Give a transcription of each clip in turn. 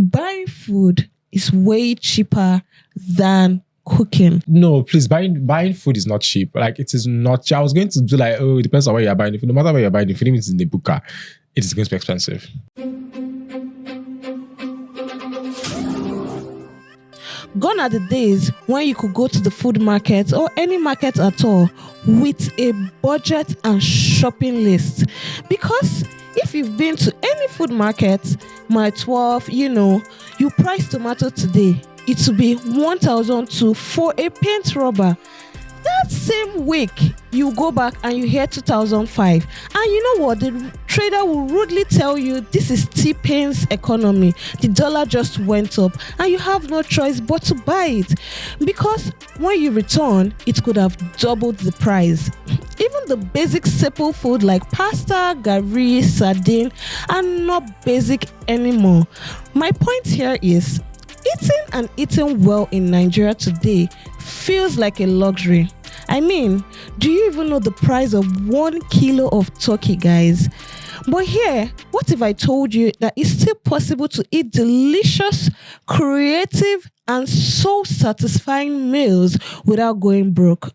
buying food is way cheaper than cooking. No, please, buying food is not cheap. Like, it is not cheap. I was going to do like, it depends on where you're buying it. No matter where you're buying it, if it's in the buka, it is going to be expensive. Gone are the days when you could go to the food market or any market at all with a budget and shopping list. Because if you've been to any food market, my 12, you price tomato today, it will be 1,002 for a paint rubber. That same week, you go back and you hear 2,005. And you know what? The trader will rudely tell you this is T-Pain's economy. The dollar just went up and you have no choice but to buy it. Because when you return, it could have doubled the price. Even the basic staple food like pasta, garri, sardine are not basic anymore. My point here is, eating and eating well in Nigeria today feels like a luxury. I mean, do you even know the price of 1 kilo of turkey, guys? But here, what if I told you that it's still possible to eat delicious, creative, and so satisfying meals without going broke?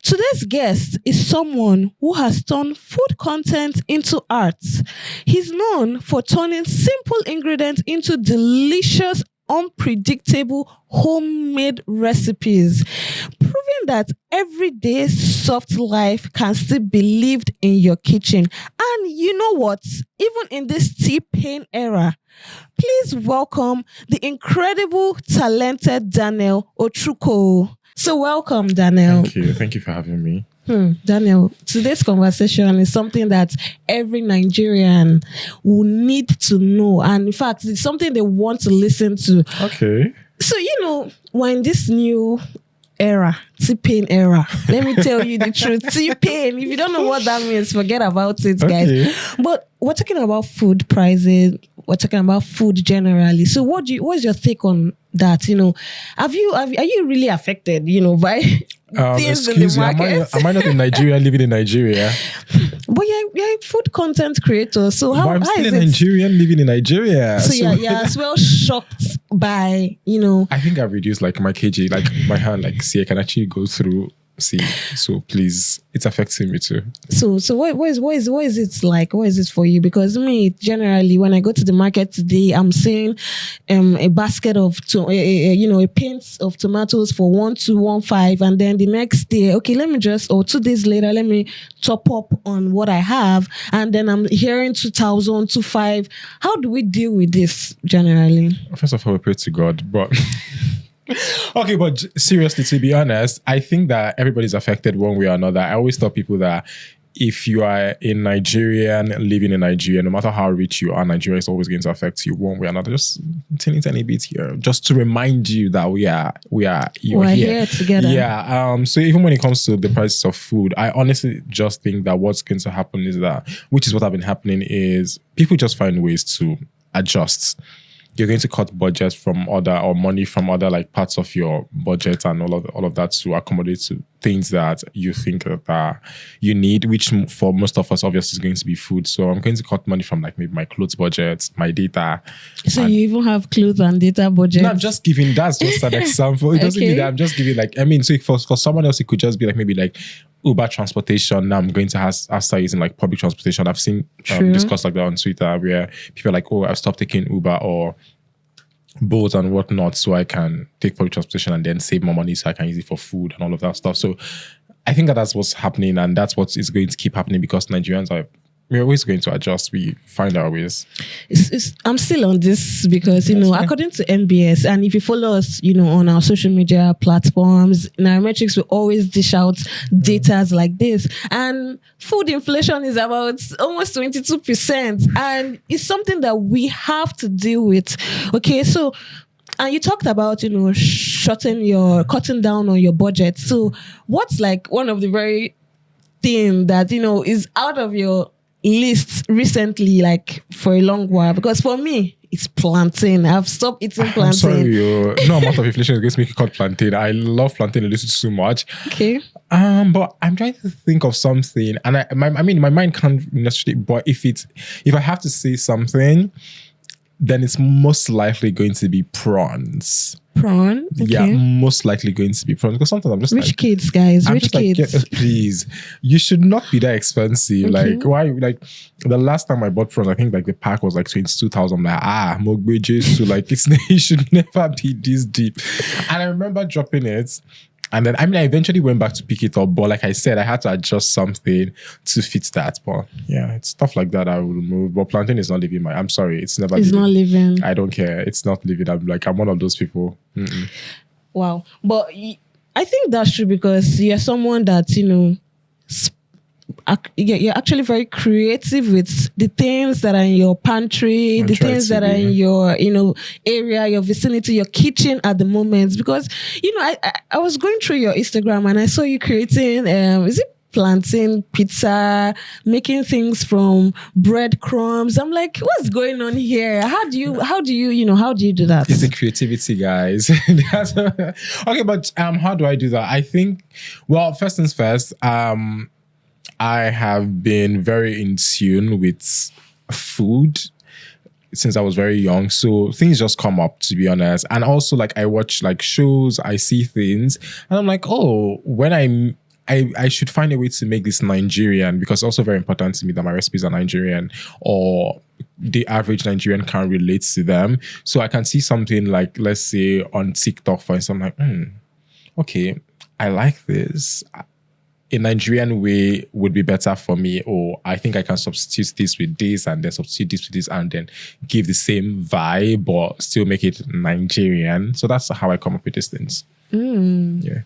Today's guest is someone who has turned food content into art. He's known for turning simple ingredients into delicious, unpredictable homemade recipes, proving that everyday soft life can still be lived in your kitchen. And you know what? Even in this T-Pain era, please welcome the incredible, talented Daniel Ochuko. So welcome, Daniel. Thank you for having me. Daniel, today's conversation is something that every Nigerian will need to know. And in fact, it's something they want to listen to. Okay. So, we're in this new era, T-Pain era. Let me tell you the truth. T-Pain, if you don't know what that means, forget about it, guys. But we're talking about food prices. We're talking about food generally. So what's your take on that? Are you really affected, by things in the market? Am I not in Nigeria, living in Nigeria? But you're a food content creator. So I'm still a Nigerian living in Nigeria. So you're as well shocked by, I think I've reduced like my kg, like my hand, I can actually go through. So please, it's affecting me too. So what is it like? What is it for you? Because me, generally, when I go to the market today, I'm seeing a basket of a pint of tomatoes for 1,215, and then the next day, okay, 2 days later, let me top up on what I have, and then I'm hearing 2,025. How do we deal with this generally? First of all, we pray to God, but. Okay, but seriously, to be honest, I think that everybody's affected one way or another. I always tell people that if you are a Nigerian living in Nigeria, no matter how rich you are, Nigeria is always going to affect you one way or another. Just tiny bit here, just to remind you that we're here together. Yeah. So even when it comes to the prices of food, I honestly just think that what's going to happen is that, which is what have been happening, is people just find ways to adjust. You're going to cut budgets from money from other like parts of your budget and all of that to accommodate to things that you think that you need, which for most of us obviously is going to be food. So I'm going to cut money from like maybe my clothes budget, my data. So you even have clothes and data budget? No, I'm just giving, that's just an example. It doesn't mean that. I'm just giving so for someone else, it could just be like maybe like Uber transportation. Now I'm going to start using like public transportation. I've seen discuss like that on Twitter where people are like, I've stopped taking Uber or Bolt and whatnot, so I can take public transportation and then save more money so I can use it for food and all of that stuff. So I think that's what's happening, and that's what is going to keep happening because Nigerians we're always going to adjust. We find our ways. I'm still on this because, according to NBS, and if you follow us, on our social media platforms, Nairametrics will always dish out data like this. And food inflation is about almost 22%. And it's something that we have to deal with. Okay, so, and you talked about, cutting down on your budget. So what's like one of the very thing that, is out of your list recently, like for a long while? Because for me, it's plantain. I've stopped eating plantain. I'm sorry, no amount of inflation is going to make you cut plantain. I love plantain a little too much. Okay. But I'm trying to think of something, and my mind can't necessarily. But if I have to say something, then it's most likely going to be prawns. Prawn? Okay. Yeah, most likely going to be prawns. Because sometimes I'm just Rich like, kids, guys. Rich kids. Please, you should not be that expensive. Okay. Like, why? Like, the last time I bought prawns, I think like the pack was like 22,000. I'm like, Mogbe so like it should never be this deep. And I remember dropping it. And then, I eventually went back to pick it up. But like I said, I had to adjust something to fit that. But yeah, it's stuff like that I will remove. But plantain is not living I'm sorry. It's never It's living. not living. I don't care. It's not living. I'm one of those people. Mm-mm. Wow. But I think that's true because you're someone that, you're actually very creative with the things that are in your pantry, the things that are in your, area, your vicinity, your kitchen at the moment. Because, I was going through your Instagram and I saw you creating, is it plantain pizza, making things from breadcrumbs. I'm like, what's going on here? How do you do that? It's a creativity, guys. Okay, but how do I do that? I think, well, first things first, I have been very in tune with food since I was very young. So things just come up, to be honest. And also, like, I watch like shows, I see things, and I'm like, oh, when I should find a way to make this Nigerian, because it's also very important to me that my recipes are Nigerian or the average Nigerian can relate to them. So I can see something like, let's say on TikTok, for instance, I'm like, okay, I like this. A Nigerian way would be better for me, or I think I can substitute this with this and then substitute this with this and then give the same vibe but still make it Nigerian. So that's how I come up with these things. Yeah.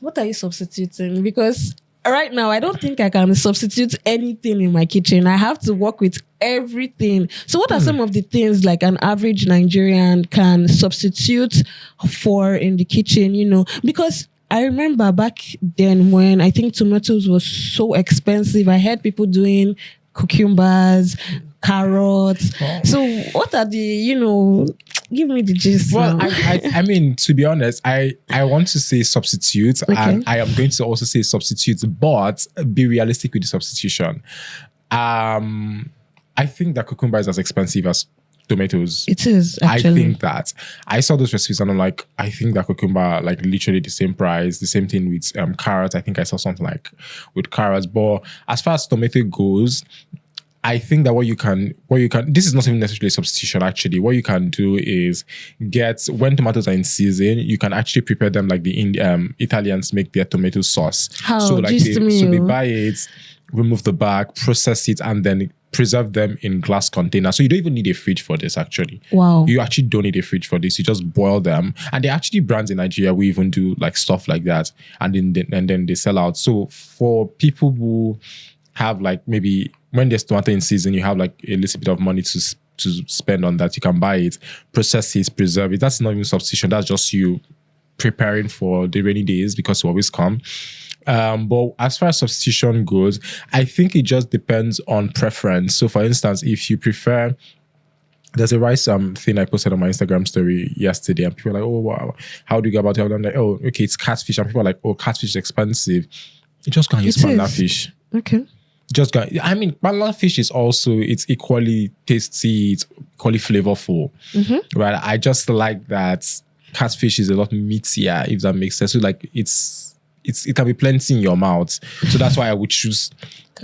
What are you substituting? Because right now, I don't think I can substitute anything in my kitchen. I have to work with everything. So what are some of the things like an average Nigerian can substitute for in the kitchen, Because I remember back then when I think tomatoes was so expensive, I heard people doing cucumbers, carrots. Oh. So what are the, give me the gist. Well, I mean, to be honest, I want to say substitute, and I am going to also say substitute, but be realistic with the substitution. I think that cucumber is as expensive as tomatoes. It is, actually. I think that. I saw those recipes and I'm like, I think that cucumber, like literally the same price, the same thing with carrots. I think I saw something like with carrots. But as far as tomato goes, I think that what you can, this is not even necessarily a substitution actually. What you can do is when tomatoes are in season, you can actually prepare them like the Italians make their tomato sauce. How? So like they buy it, remove the bag, process it, and then preserve them in glass containers. So you don't even need a fridge for this actually. Wow. You actually don't need a fridge for this. You just boil them. And they actually brands in Nigeria we even do like stuff like that. And then they sell out. So for people who have like maybe when there's tomato in season, you have like a little bit of money to spend on that. You can buy it, process it, preserve it. That's not even substitution. That's just you preparing for the rainy days because you always come. But as far as substitution goes, I think it just depends on preference. So for instance, if you prefer, there's a rice thing I posted on my Instagram story yesterday, and people are like, oh wow, how do you go about it? I'm like, oh, okay, it's catfish. And people are like, oh, catfish is expensive. You just go and use banana fish. Okay. Banana fish is also, it's equally tasty, it's equally flavorful. Mm-hmm. Right? I just like that catfish is a lot meatier, if that makes sense. So like it can be plenty in your mouth. So that's why I would choose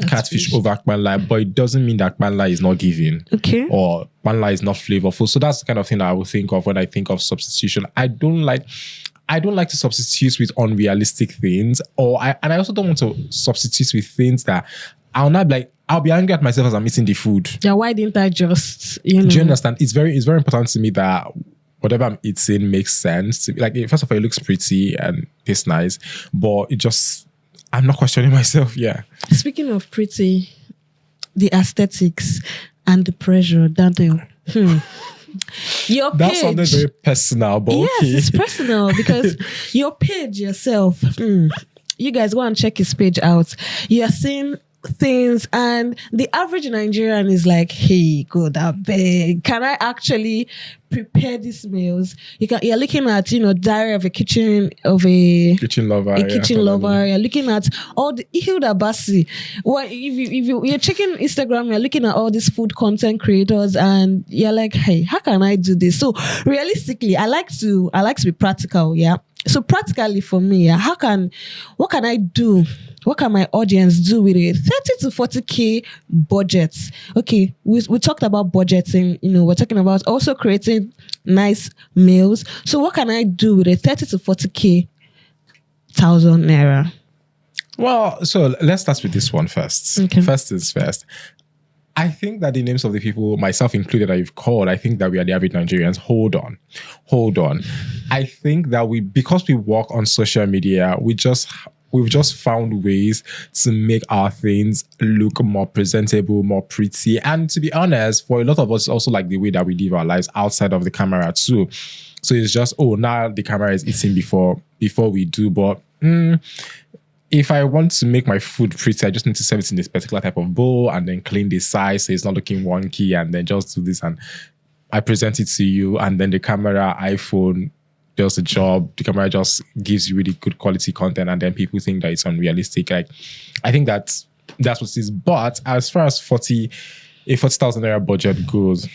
catfish over akpanla. But it doesn't mean that akpanla is not giving. Okay. Or akpanla is not flavorful. So that's the kind of thing that I would think of when I think of substitution. I don't like to substitute with unrealistic things. And I also don't want to substitute with things that I'll be angry at myself as I'm eating the food. Yeah, why didn't I just, Do you understand? It's very important to me that whatever I'm eating makes sense. Like, first of all, it looks pretty and tastes nice, but I'm not questioning myself. Yeah. Speaking of pretty, the aesthetics and the pressure, Daniel. Your page. That sounded very personal, but yes, okay. It's personal because your page yourself, you guys go and check his page out. You are seeing things, and the average Nigerian is like, hey, God, I beg, can I actually prepare these meals? You're looking at, diary of a kitchen kitchen lover. kitchen lover. You're looking at all the Hilda Bassi. Well, if you're checking Instagram, you're looking at all these food content creators, and you're like, hey, how can I do this? So realistically, I like to be practical. Yeah. So practically for me, yeah, what can I do? What can my audience do with it? 30 to 40K budgets. Okay, we talked about budgeting. We're talking about also creating nice meals. So what can I do with a 30 to 40K thousand naira? Well, so let's start with this one first. Okay. First is first. I think that the names of the people, myself included, that you've called, I think that we are the average Nigerians. Hold on. I think that because we work on social media, we've just found ways to make our things look more presentable, more pretty. And to be honest, for a lot of us, it's also like the way that we live our lives outside of the camera too. So it's just, now the camera is eating before we do. But if I want to make my food pretty, I just need to serve it in this particular type of bowl and then clean the size so it's not looking wonky, and then just do this and I present it to you, and then the camera, iPhone, does the job. The camera just gives you really good quality content, and then people think that it's unrealistic. Like, I think that's what it is. But as far as 40,000 naira budget goes,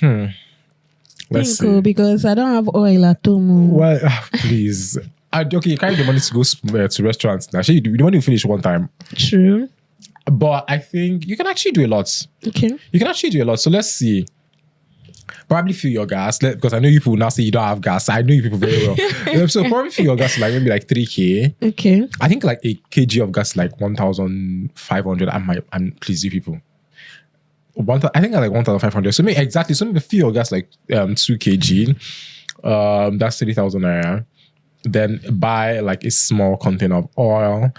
let's see. Because I don't have oil at home. Well, please. Okay, you carry the money to go to restaurants now. Actually, the money will finish one time. True. But I think you can actually do a lot. Okay. You can actually do a lot. So let's see. Probably fill your gas, because I know you people now say you don't have gas. I know you people very well. So probably fill your gas maybe 3K. Okay. I think a kg of gas 1,500. And please, you people. I think 1,500. So maybe exactly. So maybe fill your gas 2 kg. That's 30,000 naira. Then buy a small container of oil,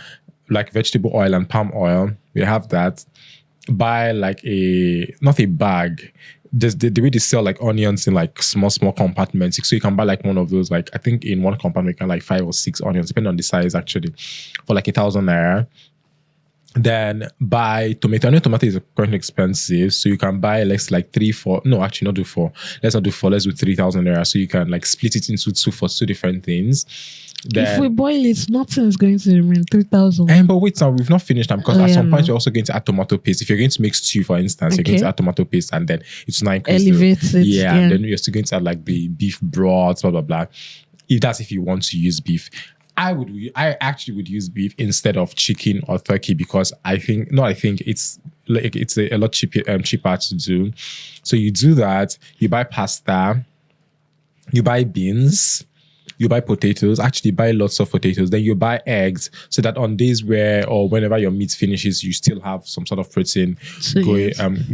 like vegetable oil and palm oil. We have that. Buy not a bag. Just the way they sell onions in small compartments. So you can buy one of those. I think in one compartment you can 5 or 6 onions, depending on the size actually, for 1,000 naira. Then buy tomato. I know tomato is quite expensive, so you can buy 3, 4. No, actually not do 4. Let's not do 4. Let's do 3,000 naira. So you can split it into 2 for 2 different things. Then, if we boil it, nothing is going to remain 3,000. But wait, now we've not finished them, because at some point we're also going to add tomato paste. If you're going to make stew, for instance, you're going to add tomato paste, and then it's not elevates it. Yeah, and then you're still going to add the beef broth, blah blah blah. If you want to use beef. I actually would use beef instead of chicken or turkey, because I think it's a lot cheaper to do. So you do that. You buy pasta, you buy beans, you buy potatoes. Actually, buy lots of potatoes. Then you buy eggs, so that on days or whenever your meat finishes, you still have some sort of protein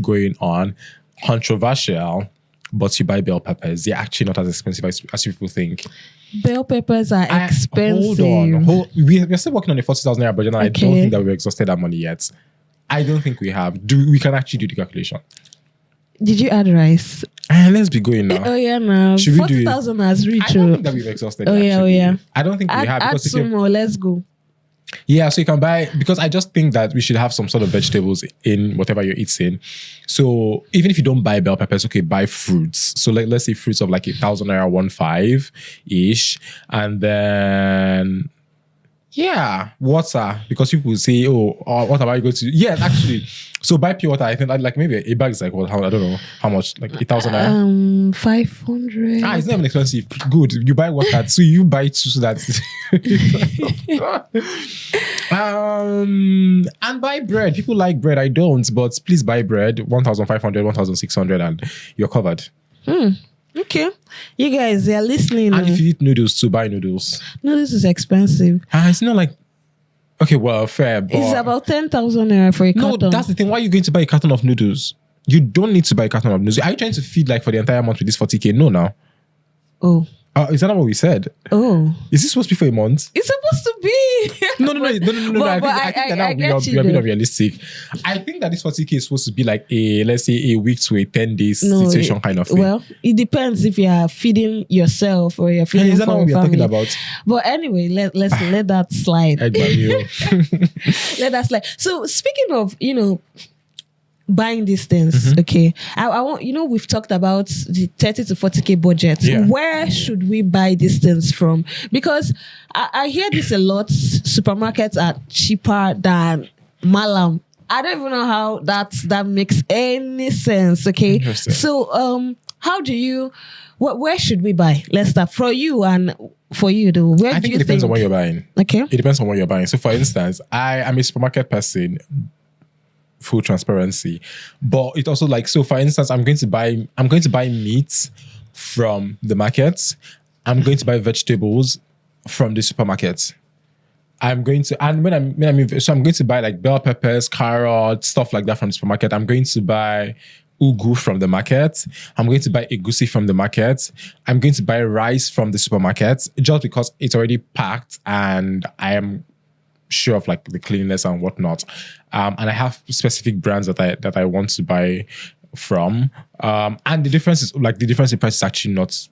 going on. Controversial, but you buy bell peppers. They're actually not as expensive as people think. Bell peppers are expensive. Hold on. We're still working on the 40,000 naira budget, and I don't think that we've exhausted that money yet. I don't think we have. We can actually do the calculation. Did you add rice? Let's be going now. Oh yeah, now 40,000 has reached. I don't think that we've exhausted. Oh yeah. I don't think we have. Add some more. Let's go. Yeah, so you can buy, because I just think that we should have some sort of vegetables in whatever you're eating. So even if you don't buy bell peppers, okay, buy fruits. So let's say fruits of 1,000 naira, 1,500-ish. And then, yeah, water. Because people will say, what am I going to do? Yeah, actually. So buy pure water. I think maybe a bag is I don't know how much, 8,000 naira. 500. It's not even expensive. Good. You buy water. So you buy 2 so that. And buy bread. People like bread. I don't, but please buy bread. 1,500, 1,600, and you're covered. Okay. You guys, they're listening. And if you eat noodles too, buy noodles. Noodles is expensive. It's not okay, well, fair, but it's about 10,000 naira for a carton. No, that's the thing. Why are you going to buy a carton of noodles? You don't need to buy a carton of noodles. Are you trying to feed for the entire month with this 40K? No, now. Oh, Is that not what we said? Oh, Is this supposed to be for a month? it's supposed to be. No. I think that we are being unrealistic. I think that this 40K is supposed to be like let's say a week to a 10 days situation kind of thing. Well, it depends if you are feeding yourself or you're feeding Is that for not what your we're family. talking about? But anyway, let that slide. Let that slide. So speaking of, buying these things, okay. I want, we've talked about the 30 to 40K budget. Yeah. Where should we buy these things from? Because I hear this a lot. Supermarkets are cheaper than Malam. I don't even know how that makes any sense. Okay. So how do you? Where should we buy? Let's start for you and for you though. I think it depends on what you're buying. Okay. It depends on what you're buying. So for instance, I am a supermarket person. Full transparency, but it also so for instance, I'm going to buy meat from the markets. I'm going to buy vegetables from the supermarket. I'm going to I'm going to buy like bell peppers, carrots, stuff like that from the supermarket. I'm going to buy ugu from the market. I'm going to buy egusi from the market. I'm going to buy rice from the supermarket just because it's already packed and I am sure of like the cleanliness and whatnot. And I have specific brands that I want to buy from. And the difference in price is actually not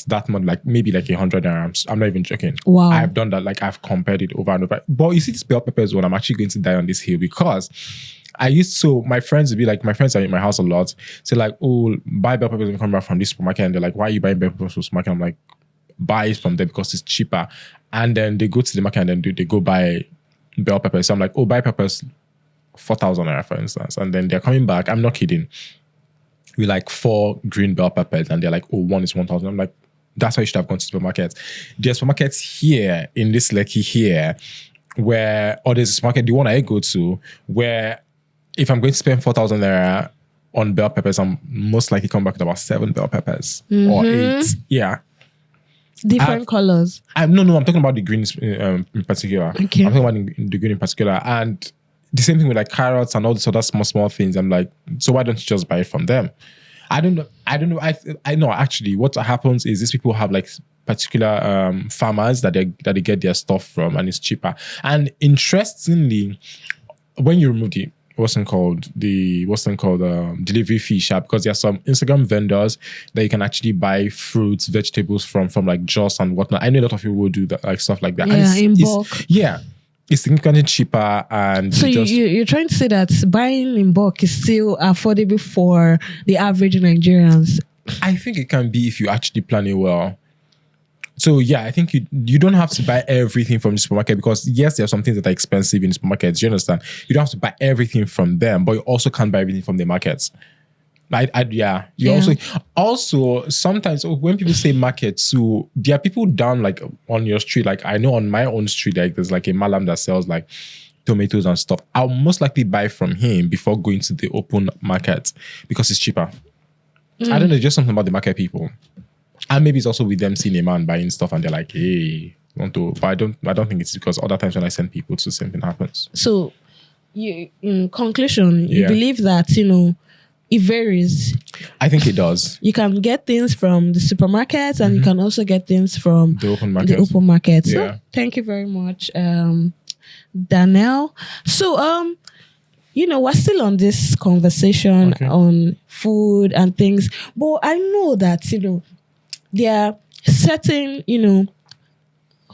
that much, like maybe like 100 dirhams. I'm not even joking. Wow. I've done that, like I've compared it over and over. But you see this bell peppers one, I'm actually going to die on this hill because my friends are in my house a lot. Say like, oh, buy bell peppers when you come back from this supermarket. And they're like, why are you buying bell peppers from the supermarket? I'm like, buy it from them because it's cheaper. And then they go to the market and then they go buy bell peppers. So I'm like, oh, buy peppers 4,000 naira, for instance. And then they're coming back. I'm not kidding. With like 4 green bell peppers. And they're like, oh, one is 1,000. I'm like, that's why you should have gone to supermarkets. There's supermarkets here in this Lekki here or there's a supermarket, the one I go to, where if I'm going to spend 4,000 naira on bell peppers, I'm most likely come back with about 7 bell peppers or 8. Yeah. Different colors. No, I'm talking about the greens in particular. Okay. I'm talking about the green in particular. And the same thing with like carrots and all these other small things. I'm like, so why don't you just buy it from them? I don't know. I know actually what happens is these people have like particular farmers that they get their stuff from and it's cheaper. And interestingly, when you remove the delivery fee shop, because there are some Instagram vendors that you can actually buy fruits, vegetables from like Joss and whatnot. I know a lot of people will do that, like stuff like that. Yeah, in bulk. It's significantly cheaper. And so you're trying to say that buying in bulk is still affordable for the average Nigerians? I think it can be if you actually plan it well. So yeah, I think you don't have to buy everything from the supermarket because yes, there are some things that are expensive in the supermarkets. You understand? You don't have to buy everything from them, but you also can't buy everything from the markets. Also sometimes when people say market, so there are people down like on your street. Like I know on my own street, like there's like a malam that sells like tomatoes and stuff. I'll most likely buy from him before going to the open market because it's cheaper. I don't know, just something about the market people. And maybe it's also with them seeing a man buying stuff and they're like, hey, want to, but I don't think it's because other times when I send people to, the same thing happens. So in conclusion, you believe that, it varies. I think it does. You can get things from the supermarkets and you can also get things from the open market. Yeah. So thank you very much, Danielle. So we're still on this conversation on food and things, but I know that there are certain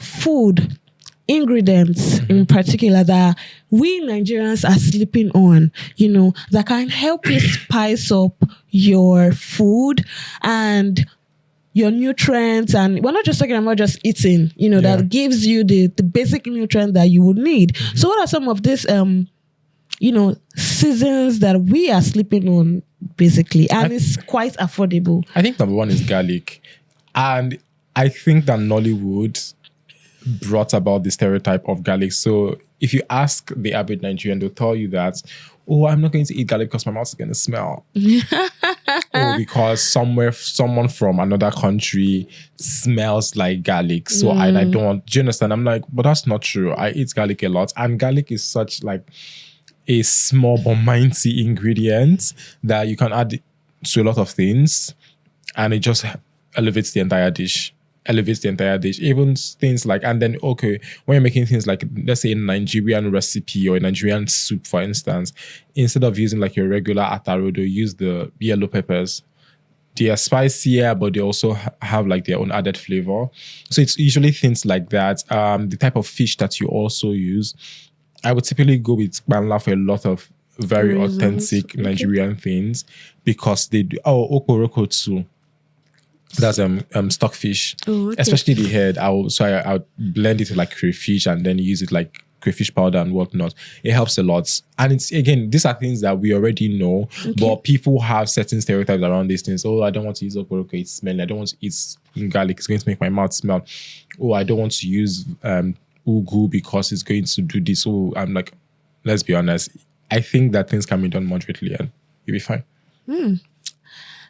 food ingredients in particular that we Nigerians are sleeping on, that can help you spice up your food and your nutrients. And we're not just talking about just eating, that gives you the basic nutrient that you would need. So what are some of these seasons that we are sleeping on basically, and it's quite affordable? I think number one is garlic. And I think that Nollywood brought about the stereotype of garlic. So if you ask the average Nigerian, they'll tell you that, oh, I'm not going to eat garlic because my mouth is going to smell. Or because someone from another country smells like garlic. So I don't want, do you understand? I'm like, but that's not true. I eat garlic a lot. And garlic is such like a small but mighty ingredient that you can add to a lot of things. And it just elevates the entire dish. Even things like, and then, okay, when you're making things like, let's say a Nigerian recipe or a Nigerian soup, for instance, instead of using like your regular atarodo, use the yellow peppers. They are spicier, but they also have like their own added flavor. So it's usually things like that. The type of fish that you also use, I would typically go with banla for a lot of very authentic Nigerian things, because they do. Oh, okoroko too. That's stockfish, especially the head. I'll blend it with like crayfish and then use it like crayfish powder and whatnot. It helps a lot. And it's, again, these are things that we already know, but people have certain stereotypes around these things. Oh, I don't want to use okoroko, it's smelly. I don't want to eat garlic, it's going to make my mouth smell. Oh, I don't want to use ugu because it's going to do this. Oh, I'm like, let's be honest. I think that things can be done moderately and you'll be fine.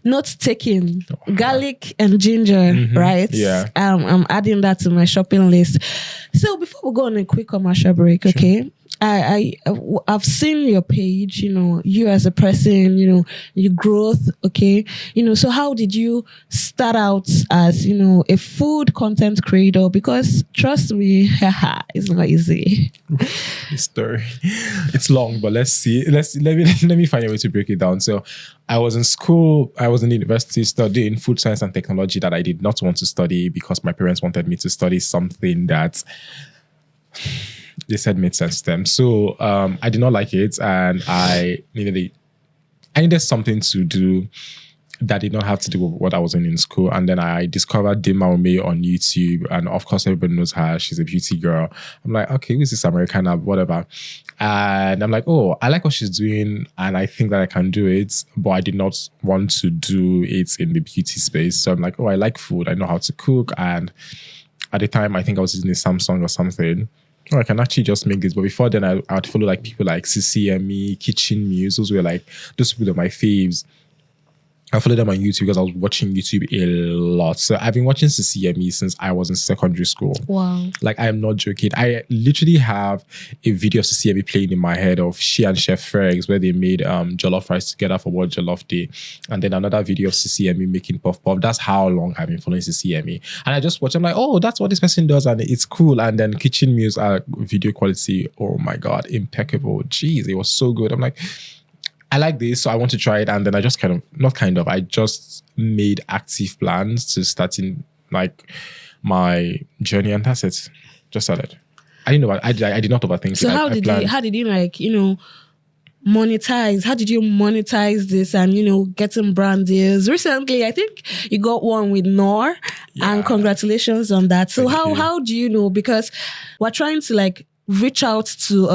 Note taking, garlic and ginger, right? Yeah. I'm adding that to my shopping list. So before we go on a quick commercial break, okay? I've seen your page, you as a person, your growth, okay? So how did you start out as, a food content creator? Because trust me, it's not easy. This story, it's long, but let's see. Let me find a way to break it down. So I was in school, I was in university studying food science and technology that I did not want to study because my parents wanted me to study something that they said made sense to them. So I did not like it, and I needed something to do that did not have to do with what I was in school. And then I discovered Timetables on YouTube, and of course everybody knows her. She's a beauty girl. I'm like, okay, who's this American app, whatever. And I'm like, oh, I like what she's doing, and I think that I can do it, but I did not want to do it in the beauty space. So I'm like, oh, I like food, I know how to cook, and at the time I think I was using a Samsung or something. Oh, I can actually just make this. But before then, I'd follow like people like CCME, Kitchen Muse. Those people are my faves. I followed them on YouTube because I was watching YouTube a lot. So I've been watching CCME since I was in secondary school. Wow. Like, I am not joking. I literally have a video of CCME playing in my head of she and Chef Fergs where they made jollof rice together for World Jollof Day. And then another video of CCME making puff puff. That's how long I've been following CCME. And I just watch, I'm like, oh, that's what this person does. And it's cool. And then Kitchen Muse video quality, oh my God, impeccable. Jeez, it was so good. I'm like, I like this, so I want to try it. And then I just I just made active plans to starting like my journey, and that's it. Just started. I didn't know. I did not overthink. So how did you like, monetize? How did you monetize this and, getting brand deals? Recently, I think you got one with Nor, and congratulations on that. So how do you know? Because we're trying to like reach out to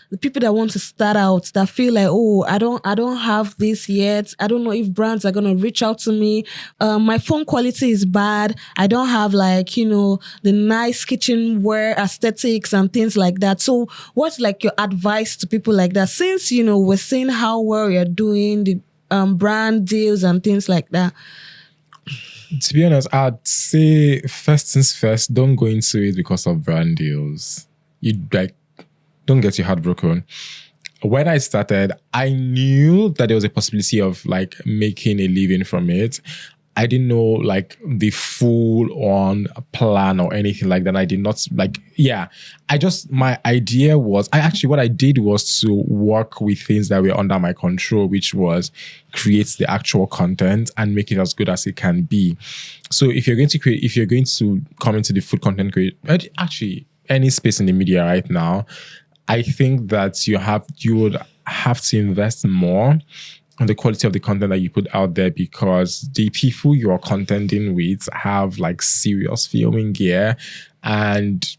the people that want to start out, that feel like, oh, I don't have this yet. I don't know if brands are gonna reach out to me. My phone quality is bad. I don't have like, the nice kitchenware aesthetics and things like that. So what's like your advice to people like that? Since, we're seeing how well you're doing the brand deals and things like that. To be honest, I'd say first things first, don't go into it because of brand deals. You like, don't get your heart broken. When I started, I knew that there was a possibility of like making a living from it. I didn't know like the full on plan or anything like that. I did not my idea was, what I did was to work with things that were under my control, which was create the actual content and make it as good as it can be. So if you're going to come into the food content create, any space in the media right now, I think that you would have to invest more on the quality of the content that you put out there, because the people you are contending with have like serious filming gear, and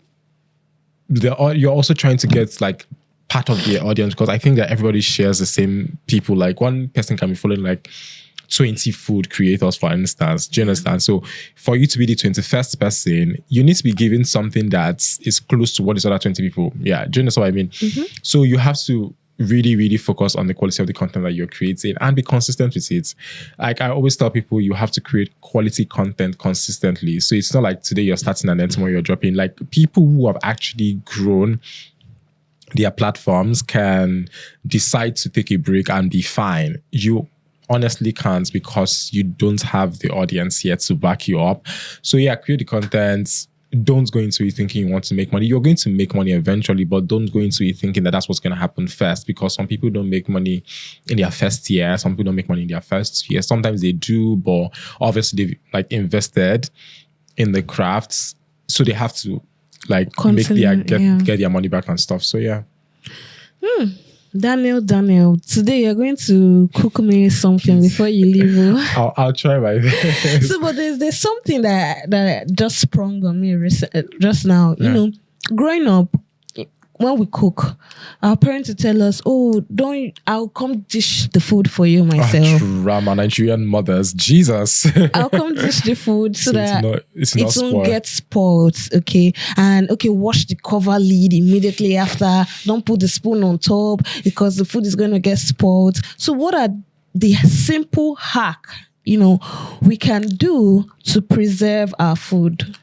you're also trying to get like part of the audience, because I think that everybody shares the same people. Like one person can be following like 20 food creators, for instance. Do you understand? So for you to be the 21st person, you need to be given something that is close to what is other 20 people. Yeah. Do you understand what I mean? Mm-hmm. So you have to really, really focus on the quality of the content that you're creating and be consistent with it. Like I always tell people, you have to create quality content consistently. So it's not like today you're starting and then tomorrow you're dropping. Like people who have actually grown their platforms can decide to take a break and be fine. You honestly can't because you don't have the audience yet to back you up. So yeah, create the content. Don't go into it thinking you want to make money. You're going to make money eventually, but don't go into it thinking that that's what's going to happen first, because some people don't make money in their first year. Some people don't make money in their first year. Sometimes they do, but obviously they've like invested in the crafts, so they have to like get their money back and stuff. So yeah. Daniel, today you're going to cook me something before you leave. I'll try my best. So, but there's something that just sprung on me just now. You know, growing up, when we cook, our parents would tell us, "Oh, I'll come dish the food for you myself." Drama, Nigerian mothers, Jesus! I'll come dish the food so that it won't get spoiled. Okay, and wash the cover lid immediately after. Don't put the spoon on top because the food is going to get spoiled. So, what are the simple hack we can do to preserve our food?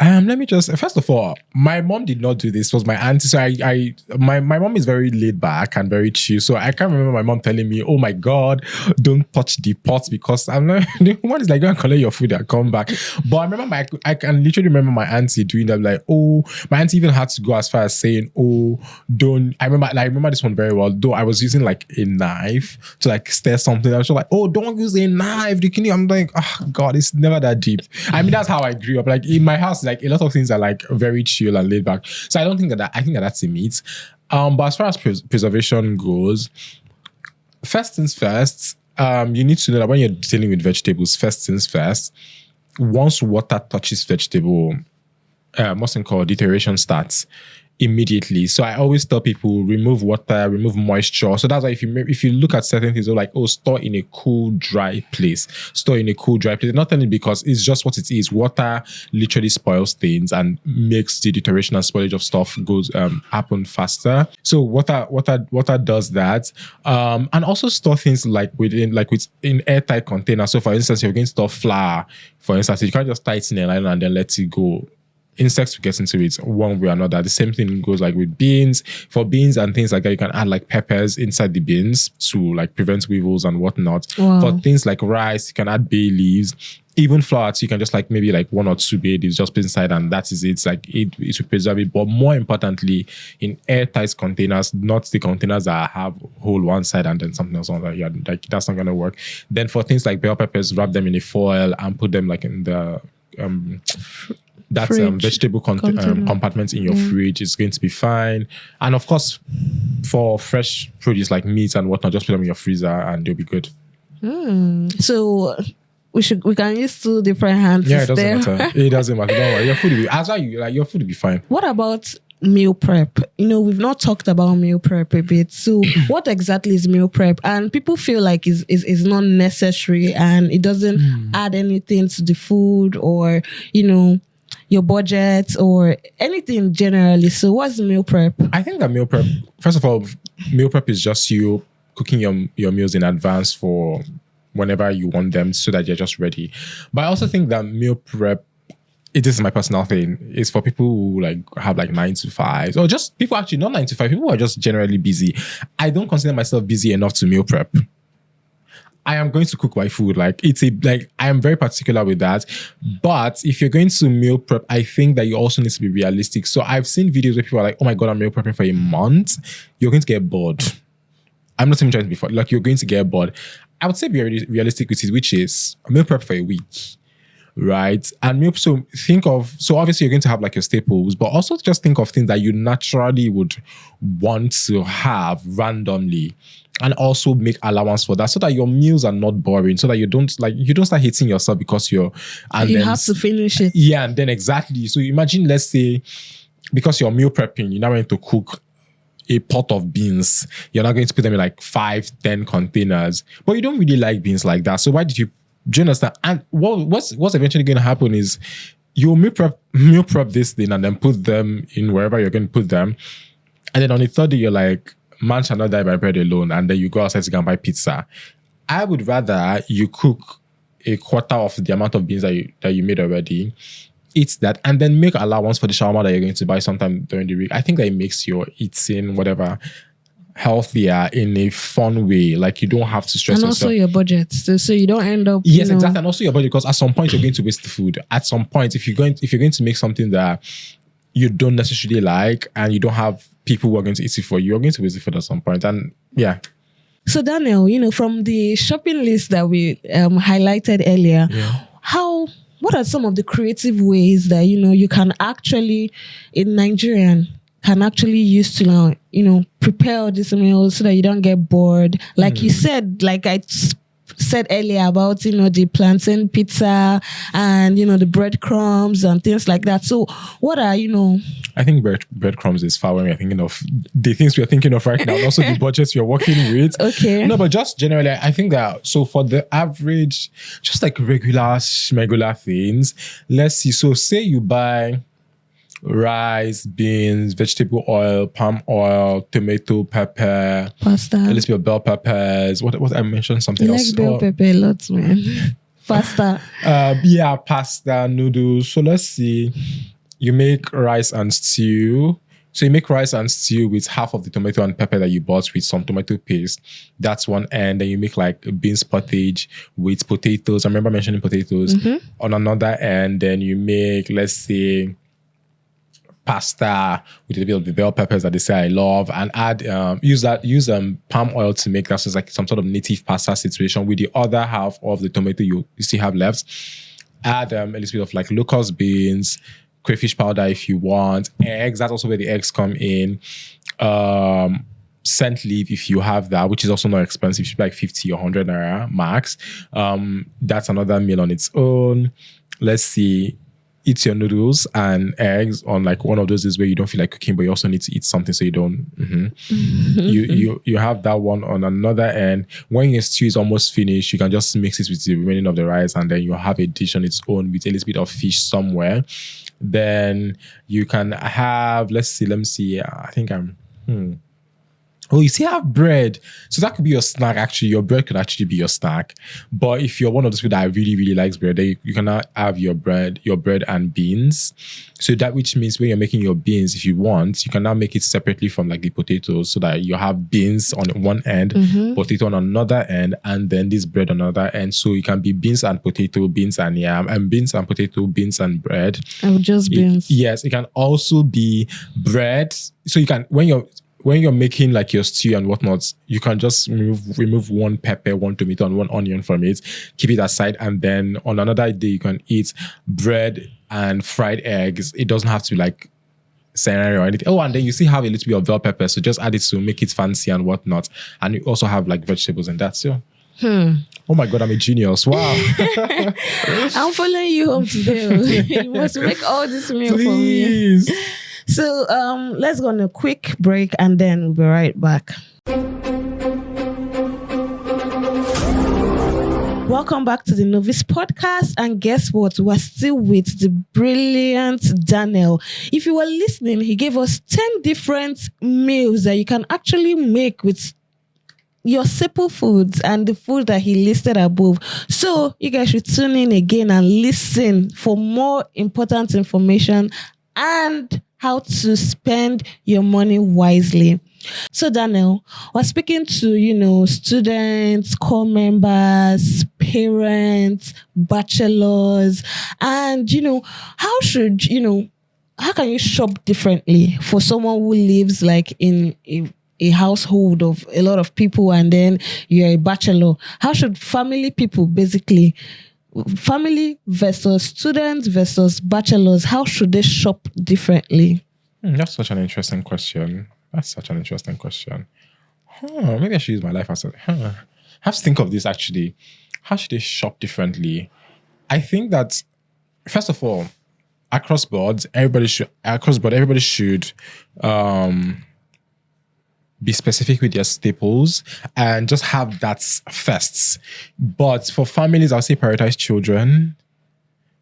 Let me just, first of all, my mom did not do this. It was my auntie. So my mom is very laid back and very chill. So I can't remember my mom telling me, "Oh my God, don't touch the pot," because I'm not, the woman is like, "Go and collect your food and come back." But I remember, I can literally remember my auntie doing that. Like, oh, my auntie even had to go as far as saying, "Oh, don't," I remember this one very well. Though I was using like a knife to like stir something. I was like, "Oh, don't use a knife." I'm like, oh God, it's never that deep. I mean, that's how I grew up. Like in my house, like a lot of things are like very chill and laid back. So I don't think I think that's a myth. But as far as preservation goes, first things first, you need to know that when you're dealing with vegetables, first things first, once water touches vegetable, what's it called, deterioration starts immediately. So I always tell people, remove water, remove moisture. So that's why if you look at certain things, they're like, oh, store in a cool, dry place. Store in a cool, dry place. Not only because it's just what it is. Water literally spoils things and makes the deterioration and spoilage of stuff happen faster. So water does that. And also store things in airtight containers. So for instance, you're going to store flour, for instance, you can't just tie it in a line and then let it go. Insects will get into it one way or another. The same thing goes like with beans. For beans and things like that, you can add like peppers inside the beans to like prevent weevils and whatnot. Wow. For things like rice, you can add bay leaves. Even flour, so you can just like maybe like 1 or 2 bay leaves just put inside, and that is it. It's like it will preserve it. But more importantly, in airtight containers, not the containers that have hole one side and then something else on that. Yeah, like that's not gonna work. Then for things like bell peppers, wrap them in a foil and put them like in the vegetable compartment in your fridge. Is going to be fine. And of course, for fresh produce like meat and whatnot, just put them in your freezer and they'll be good. So we can use 2 different hands. Yeah, it doesn't matter. It doesn't matter. Don't worry. Your food will be fine. What about meal prep? We've not talked about meal prep a bit. So what exactly is meal prep? And people feel like it's not necessary and it doesn't add anything to the food or your budget or anything generally. So what's meal prep? I think that meal prep, first of all, meal prep is just you cooking your meals in advance for whenever you want them so that you're just ready. But I also think that meal prep, this is my personal thing, is for people who like have like 9 to 5 or just people actually not 9 to 5, people who are just generally busy. I don't consider myself busy enough to meal prep. I am going to cook my food. I am very particular with that. But if you're going to meal prep, I think that you also need to be realistic. So I've seen videos where people are like, "Oh my God, I'm meal prepping for a month." You're going to get bored. I'm not even trying to be funny. Like, you're going to get bored. I would say be realistic with it, which is meal prep for a week. Right? And so obviously you're going to have like your staples, but also just think of things that you naturally would want to have randomly. And also make allowance for that so that your meals are not boring, so that you don't start hating yourself because you have to finish it. Yeah, and then exactly. So imagine, let's say, because you're meal prepping, you're now going to cook a pot of beans. You're not going to put them in like 5-10 containers. But you don't really like beans like that. So do you understand? And what's eventually going to happen is you'll meal prep this thing and then put them in wherever you're going to put them. And then on the third day, you're like, man shall not die by bread alone, and then you go outside to go and buy pizza. I would rather you cook a quarter of the amount of beans that you made already, eat that, and then make allowance for the shawarma that you're going to buy sometime during the week. I think that it makes your eating, whatever, healthier in a fun way. Like, you don't have to stress and yourself. also your budget, so you don't end up. Yes, exactly, and also your budget, because at some point you're going to waste the food. At some point, if you're going to make something that you don't necessarily like, and you don't have people who are going to eat it for you, you're going to waste the food at some point. And yeah. So Daniel, from the shopping list that we highlighted earlier, what are some of the creative ways that you can actually, in Nigerian, can actually use to now, prepare all these meals so that you don't get bored? Like you said, like I said earlier about, the plantain pizza and, the breadcrumbs and things like that. So what are, I think breadcrumbs is far when we're thinking of the things we're thinking of right now, and also the budgets we're working with. Okay. No, but just generally, I think that, so for the average, just like regular schmegular things, let's see. So say you buy rice, beans, vegetable oil, palm oil, tomato, pepper, pasta, a little bit of bell peppers. What I mentioned something else. Like bell pepper, lots, man. Pasta. Pasta, noodles. So let's see. You make rice and stew. So you make rice and stew with half of the tomato and pepper that you bought with some tomato paste. That's one end. Then you make like beans pottage with potatoes. I remember mentioning potatoes. On another end, then you make, let's say, pasta with a bit of the bell peppers that they say I love, and add use palm oil to make that, so it's like some sort of native pasta situation. With the other half of the tomato you still have left, add a little bit of like locust beans, crayfish powder if you want, eggs. That's also where the eggs come in. Scent leaf if you have that, which is also not expensive. It should be like 50 or 100 naira max. That's another meal on its own. Let's see. Eat your noodles and eggs on like one of those days where you don't feel like cooking, but you also need to eat something, so you don't. You have that one on another end. When your stew is almost finished, you can just mix it with the remaining of the rice, and then you have a dish on its own with a little bit of fish somewhere. Then you can have, let me see. I think Oh, you still have bread. So that could be your snack, actually. Your bread could actually be your snack. But if you're one of those people that really, really likes bread, then you can now have your bread and beans. So that, which means when you're making your beans, if you want, you can now make it separately from like the potatoes, so that you have beans on one end, potato on another end, and then this bread on another end. So it can be beans and potato, beans and yam, and beans and potato, beans and bread. Oh, just beans. Yes, it can also be bread. So you can, when you're making like your stew and whatnot, you can just remove one pepper, one tomato, and one onion from it, keep it aside, and then on another day you can eat bread and fried eggs. It doesn't have to be like celery or anything. Oh, and then you still have a little bit of bell pepper, so just add it to make it fancy and whatnot. And you also have like vegetables and that. So oh my God, I'm a genius. Wow. I'm following you home today. You must make all this meal Please. for me. So let's go on a quick break and then we'll be right back. Welcome back to the Novice podcast, and guess what? We're still with the brilliant Daniel. If you were listening, he gave us 10 different meals that you can actually make with your simple foods and the food that he listed above. So you guys should tune in again and listen for more important information and how to spend your money wisely. So Daniel, we're speaking to, students, core members, parents, bachelors, and, how can you shop differently for someone who lives like in a household of a lot of people, and then you're a bachelor? How should family versus students versus bachelors, how should they shop differently? That's such an interesting question. Maybe I should use my life as I have to think of this actually. How should they shop differently? I think that, first of all, across board, everybody should be specific with their staples and just have that first. But for families, I'll say prioritize children.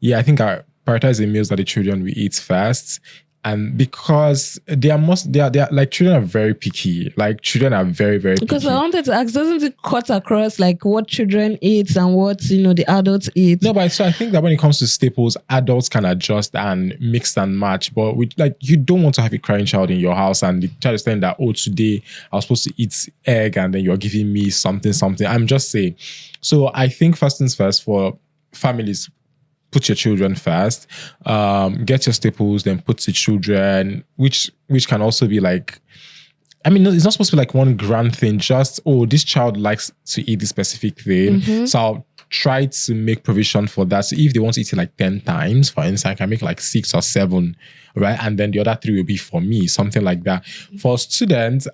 Yeah, I think I prioritize the meals that the children will eat first. And because they are like, children are very picky. Like, children are very, very picky. Because I wanted to ask, doesn't it cut across like what children eat and what, the adults eat? No, but so I think that when it comes to staples, adults can adjust and mix and match. But you don't want to have a crying child in your house and the child is saying that, oh, today I was supposed to eat egg and then you're giving me something. I'm just saying. So I think first things first, for families, put your children first, get your staples, then put the children, which can also be like, I mean, it's not supposed to be like one grand thing, just, oh, this child likes to eat this specific thing. So I'll try to make provision for that. So if they want to eat it like 10 times, for instance, I can make like 6 or 7, right? And then the other 3 will be for me, something like that. For students,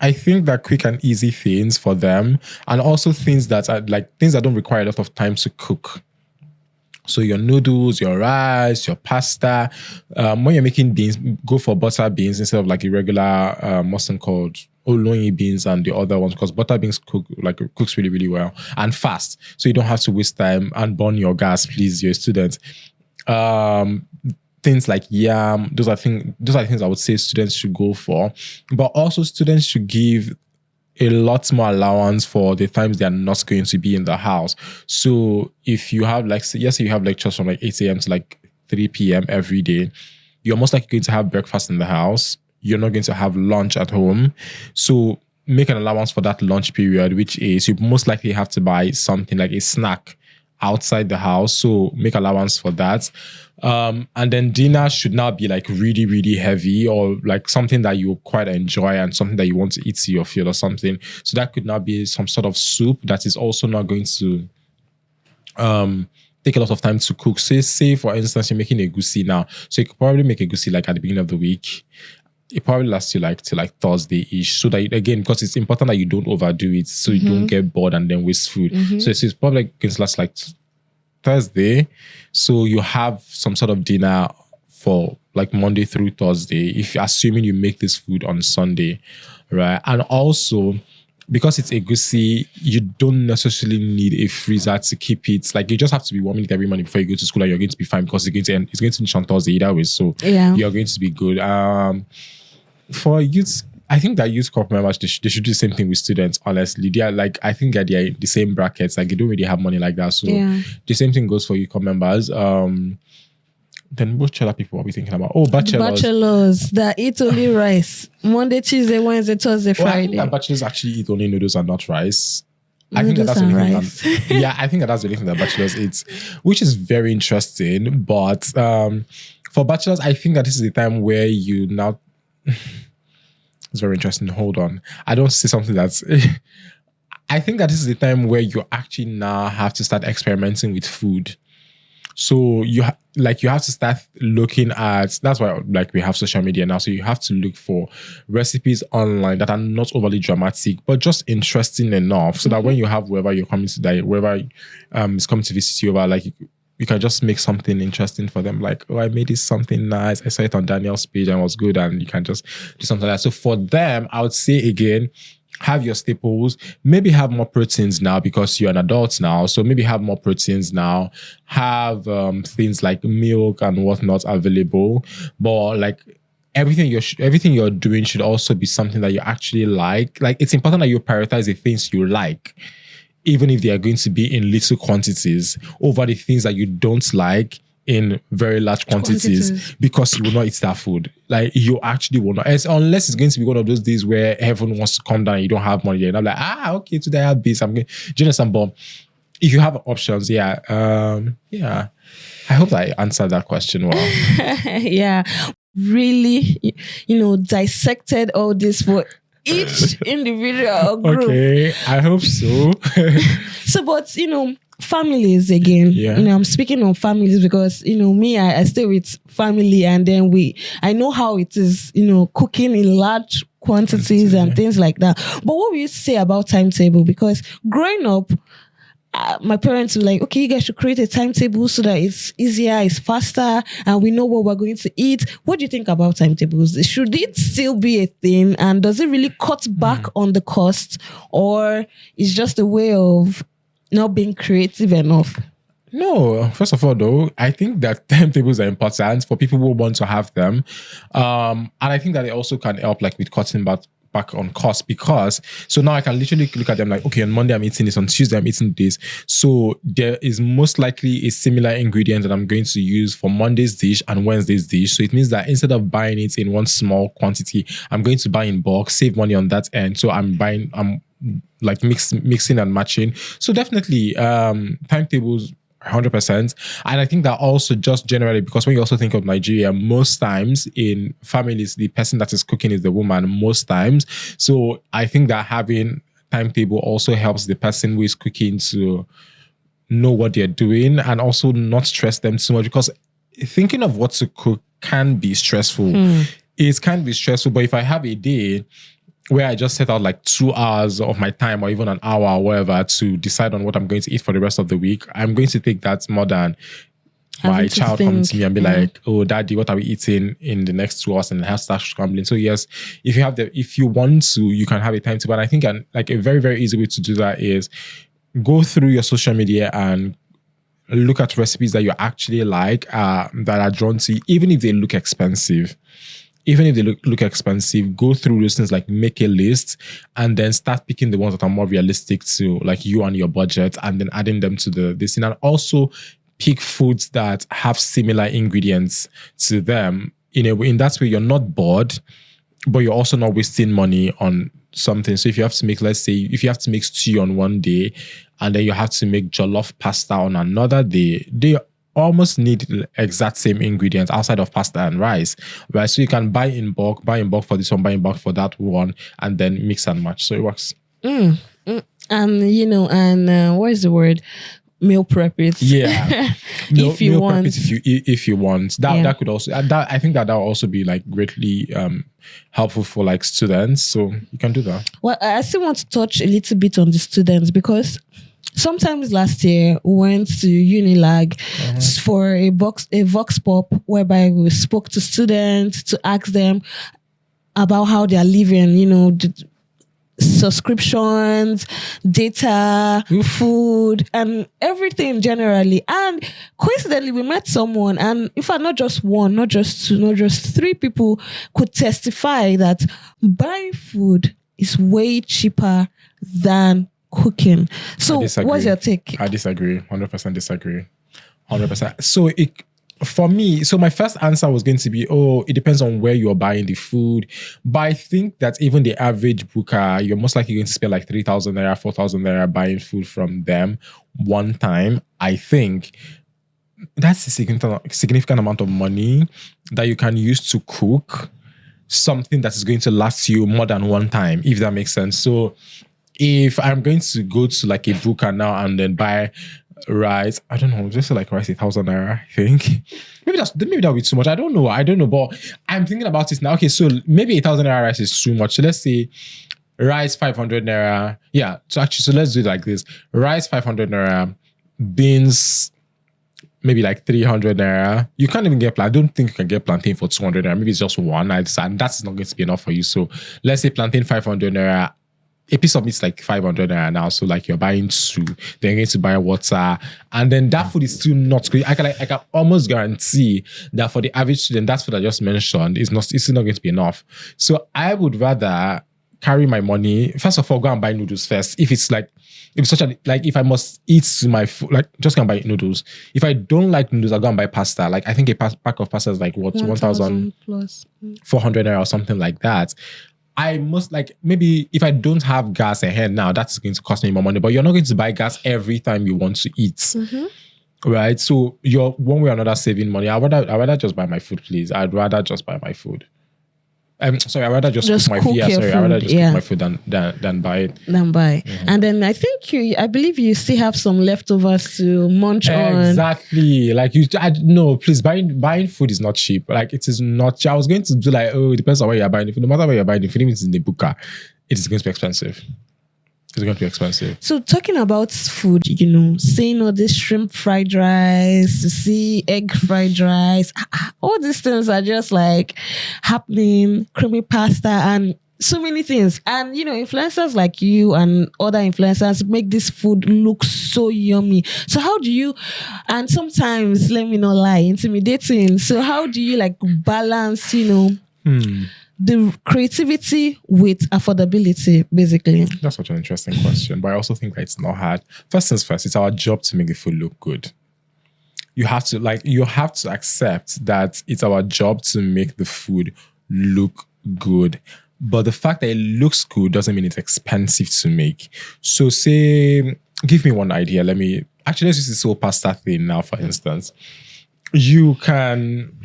I think that quick and easy things for them, and also things that are like things that don't require a lot of time to cook. So your noodles, your rice, your pasta. When you're making beans, go for butter beans instead of like irregular, what's it called, olonyi beans and the other ones, because butter beans cooks really, really well and fast. So you don't have to waste time and burn your gas, please, you're a student. Things like yam, those are things I would say students should go for. But also students should give a lot more allowance for the times they are not going to be in the house. So if you have say you have lectures from like 8 a.m. to like 3 p.m. every day, you're most likely going to have breakfast in the house. You're not going to have lunch at home. So make an allowance for that lunch period, which is you most likely have to buy something like a snack outside the house. So make allowance for that. And then dinner should not be like really, really heavy or like something that you quite enjoy and something that you want to eat to your field or something. So that could now be some sort of soup that is also not going to take a lot of time to cook. Say for instance, you're making egusi now. So you could probably make egusi like at the beginning of the week. It probably lasts you till Thursday-ish. So that, again, because it's important that you don't overdo it so you don't get bored and then waste food. So it's probably going to last like Thursday. So you have some sort of dinner for like Monday through Thursday, if you're assuming you make this food on Sunday, right? And also, because it's egusi, you don't necessarily need a freezer to keep it. Like, you just have to be warming it every morning before you go to school, and you're going to be fine because it's going to finish on Thursday either way. So you're going to be good. For youth, I think that youth corp members, they should do the same thing with students, honestly. They are like, I think that they're the same brackets. Like, they don't really have money like that. So the same thing goes for youth corp members. Then which other people are we thinking about? Oh, bachelors. Bachelors that eat only rice. Monday, Tuesday, Wednesday, Thursday, Friday. I think that bachelors actually eat only noodles and not rice. I think that's the only thing. Yeah, I think that's the only thing that bachelors eat, which is very interesting. But for bachelors, I think that this is the time where you now... It's very interesting. Hold on. I don't say something that's... I think that this is the time where you actually now have to start experimenting with food. So you have to start looking at... That's why we have social media now. So you have to look for recipes online that are not overly dramatic, but just interesting enough, so that when you have whoever you're coming to, whoever is coming to visit you over, you can just make something interesting for them. Like, oh, I made this something nice. I saw it on Daniel's page and it was good. And you can just do something like that. So for them, I would say again, have your staples. Maybe have more proteins now because you're an adult now. So maybe have more proteins now. Have things like milk and whatnot available. But everything you're doing should also be something that you actually like. Like, it's important that you prioritize the things you like, even if they are going to be in little quantities, over the things that you don't like in very large quantities, because you will not eat that food. Like, you actually will not, unless it's going to be one of those days where everyone wants to come down and you don't have money. And I'm like, okay, today I have this. I'm going to do some bomb. If you have options, I hope that I answered that question well. Yeah, really, dissected all this for each individual group. Okay, I hope so. So, but families again. Yeah. I'm speaking on families because me, I stay with family, and then I know how it is. Cooking in large quantities and things like that. But what will you say about timetable? Because growing up, my parents were like, okay, you guys should create a timetable so that it's easier, it's faster, and we know what we're going to eat. What do you think about timetables? Should it still be a thing? And does it really cut back on the cost? Or is just a way of not being creative enough? No, first of all, though, I think that timetables are important for people who want to have them. And I think that it also can help like with cutting back on cost, because so now I can literally look at them like, okay, on Monday I'm eating this, on Tuesday I'm eating this. So there is most likely a similar ingredient that I'm going to use for Monday's dish and Wednesday's dish. So it means that instead of buying it in one small quantity, I'm going to buy in bulk, save money on that end. So I'm like mixing and matching. So definitely timetables 100%. And I think that also just generally, because when you also think of Nigeria, most times in families, the person that is cooking is the woman most times. So I think that having timetable also helps the person who is cooking to know what they're doing and also not stress them too much, because thinking of what to cook can be stressful. It can be stressful, but if I have a day where I just set out like 2 hours of my time or even an hour or whatever to decide on what I'm going to eat for the rest of the week, I'm going to take that more than my child coming to me and be like, oh, daddy, what are we eating in the next 2 hours? And I have to start scrambling. So yes, if you want to, you can have a timetable. And I think like a very, very easy way to do that is go through your social media and look at recipes that you actually like, that are drawn to you, even if they look expensive. Even if they look expensive, go through those things, like make a list and then start picking the ones that are more realistic to like you and your budget, and then adding them to this thing. And also pick foods that have similar ingredients to them. In that way, you're not bored, but you're also not wasting money on something. So if you have to make, let's say, if you have to make stew on one day and then you have to make jollof pasta on another day, they almost need the exact same ingredients outside of pasta and rice, right? So you can buy in bulk for this one, buy in bulk for that one, and then mix and match. So it works. And what is the word? Meal prep it. Yeah. If you want. Prep it if you want. That could also, I think that will also be like greatly helpful for like students. So you can do that. Well, I still want to touch a little bit on the students, because sometimes last year we went to Unilag for a vox pop whereby we spoke to students to ask them about how they are living, subscriptions, data, food, and everything generally. And coincidentally, we met someone, and in fact, not just one, not just two, not just three people could testify that buying food is way cheaper than cooking. So what's your take? I disagree. 100% disagree. 100%. So for me, so my first answer was going to be, it depends on where you're buying the food. But I think that even the average booker, you're most likely going to spend like 3,000 naira, 4,000 naira buying food from them one time. I think that's a significant amount of money that you can use to cook something that is going to last you more than one time, if that makes sense. So if I'm going to go to like a booker now and then buy rice, I don't know, just like rice 1,000 naira, I think. Maybe that'll be too much. I don't know. But I'm thinking about it now. Okay, so maybe 1,000 naira rice is too much. So let's say rice 500 naira. Yeah. So let's do it like this. Rice 500 naira, beans maybe like 300 naira. You can't even get I don't think you can get plantain for 200 naira. Maybe it's just one. And that's not going to be enough for you. So let's say plantain 500 naira. A piece of meat is like 500 naira now. So like you're buying two, then you're going to buy water, and then that food is still not good. I can almost guarantee that for the average student, that food I just mentioned it's still not going to be enough. So I would rather carry my money. First of all, go and buy noodles first. If I must eat my food, like just go and buy noodles. If I don't like noodles, I'll go and buy pasta. Like I think a pack of pasta is like what 1,000 plus 400 naira or something like that. I must maybe if I don't have gas ahead now, that's going to cost me more money. But you're not going to buy gas every time you want to eat, right? So you're one way or another saving money. I'd rather just buy my food, please. I'd rather just buy my food. I'd rather just cook my food. I'd rather just cook my food than buy it. And then I believe you still have some leftovers to munch on. Exactly. Like no, please, buying food is not cheap. Like it is not cheap. I was going to do it depends on where you're buying it. No matter where you're buying it, if it's in the booker, it is going to be expensive. It's going to be expensive. So talking about food, seeing all this shrimp fried rice, see egg fried rice, all these things are just like happening, creamy pasta. And so many things. And influencers like you and other influencers make this food look so yummy. So how do you, and sometimes, let me not lie, intimidating. So how do you like balance, the creativity with affordability, basically? That's such an interesting question, but I also think that it's not hard. First things first, it's our job to make the food look good. You have to accept that it's our job to make the food look good. But the fact that it looks good doesn't mean it's expensive to make. So give me one idea. Let's use this whole pasta thing now, for instance. You can,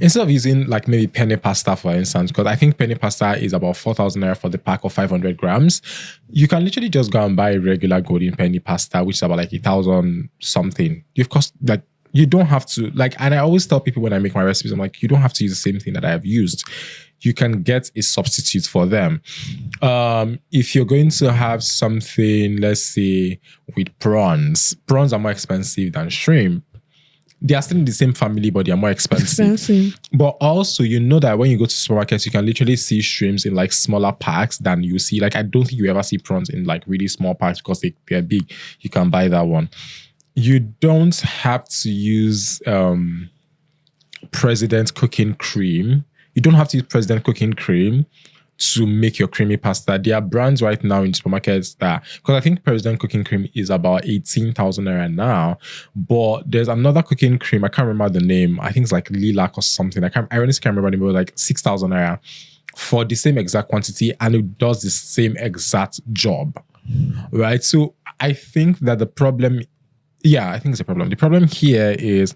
instead of using like maybe penny pasta, for instance, because I think penny pasta is about 4,000 naira for the pack of 500 grams, you can literally just go and buy regular golden penny pasta, which is about like 1,000 something. You don't have to, and I always tell people when I make my recipes, I'm like, you don't have to use the same thing that I have used. You can get a substitute for them. If you're going to have something, let's say, with prawns are more expensive than shrimp. They are still in the same family, but they are more expensive. But also, that when you go to supermarkets, you can literally see shrimps in like smaller packs than you see. Like, I don't think you ever see prawns in like really small packs because they're big. You can buy that one. You don't have to use President cooking cream. You don't have to use President cooking cream to make your creamy pasta. There are brands right now in supermarkets because I think President cooking cream is about 18,000 naira now, but there's another cooking cream, I can't remember the name, I think it's like Lilac or something, I honestly can't remember the name, like 6,000 naira for the same exact quantity, and it does the same exact job, right? So I think that the problem here is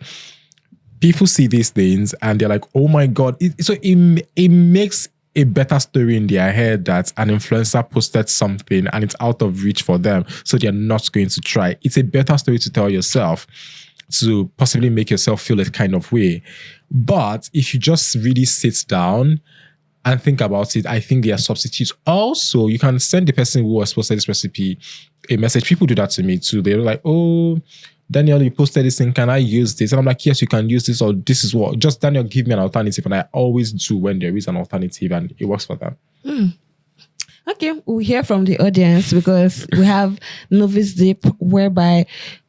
people see these things and they're like, oh my God. It makes a better story in their head that an influencer posted something and it's out of reach for them, so they're not going to try. It's a better story to tell yourself to possibly make yourself feel a kind of way. But if you just really sit down and think about it, I think there are substitutes. Also, you can send the person who was posted this recipe a message. People do that to me too. They're like, oh, Daniel, you posted this thing. Can I use this? And I'm like, yes, you can use this, or this is what. Just Daniel, give me an alternative. And I always do when there is an alternative and it works for them. Okay, we hear from the audience because we have Novice Dip, whereby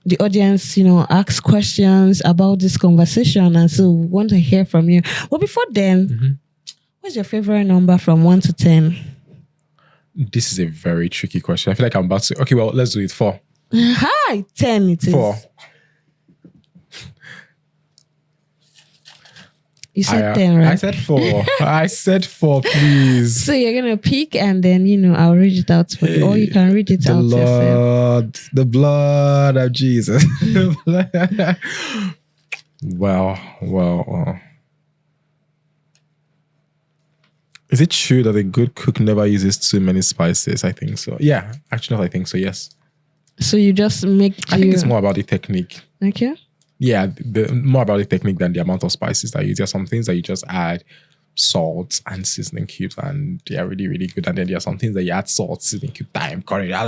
the audience, asks questions about this conversation. And so we want to hear from you. But before then, what's your favorite number from 1 to 10? This is a very tricky question. I feel like I'm about to... Okay, well, let's do it. 4. Hi, 10 it is. 4. You said 10, right? I said 4. I said 4, please. So you're going to pick and then, I'll read it out for you. Or you can read it out yourself. The blood of Jesus. Well. Is it true that a good cook never uses too many spices? I think so. Yeah, actually, I think so, yes. So you just make... I think it's more about the technique. Okay. Yeah, more about the technique than the amount of spices that you use. There are some things that you just add salt and seasoning cubes and they are really, really good. And then there are some things that you add salt, seasoning cube, thyme, curry. I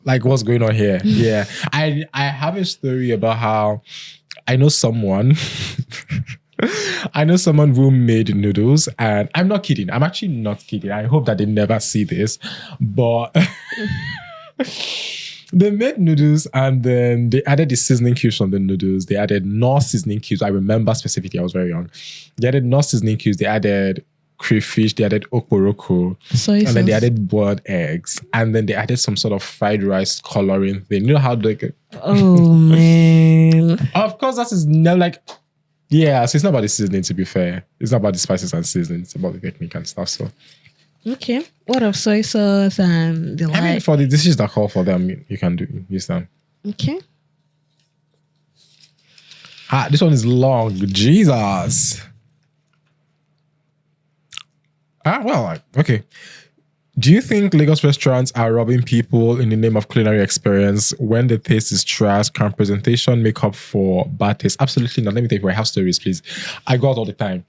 like what's going on here. Yeah. I have a story about how I know someone... I know someone who made noodles, and I'm not kidding. I'm actually not kidding. I hope that they never see this, but they made noodles and then they added the seasoning cubes from the noodles. They added Knorr seasoning cubes. I remember specifically, I was very young. They added Knorr seasoning cubes. They added crayfish. They added okporoko. And then they added boiled eggs. And then they added some sort of fried rice coloring thing. You know how they... Oh, man. Of course, that is never like... Yeah, so it's not about the seasoning, to be fair. It's not about the spices and seasoning. It's about the technique and stuff. So, okay. What of soy sauce and the like? I mean, for the dishes that call for them, you can use them. Okay. This one is long. Jesus. Okay. Do you think Lagos restaurants are robbing people in the name of culinary experience when the taste is trash? Can presentation make up for bad taste? Absolutely not. Let me tell you, I have stories, please. I go out all the time.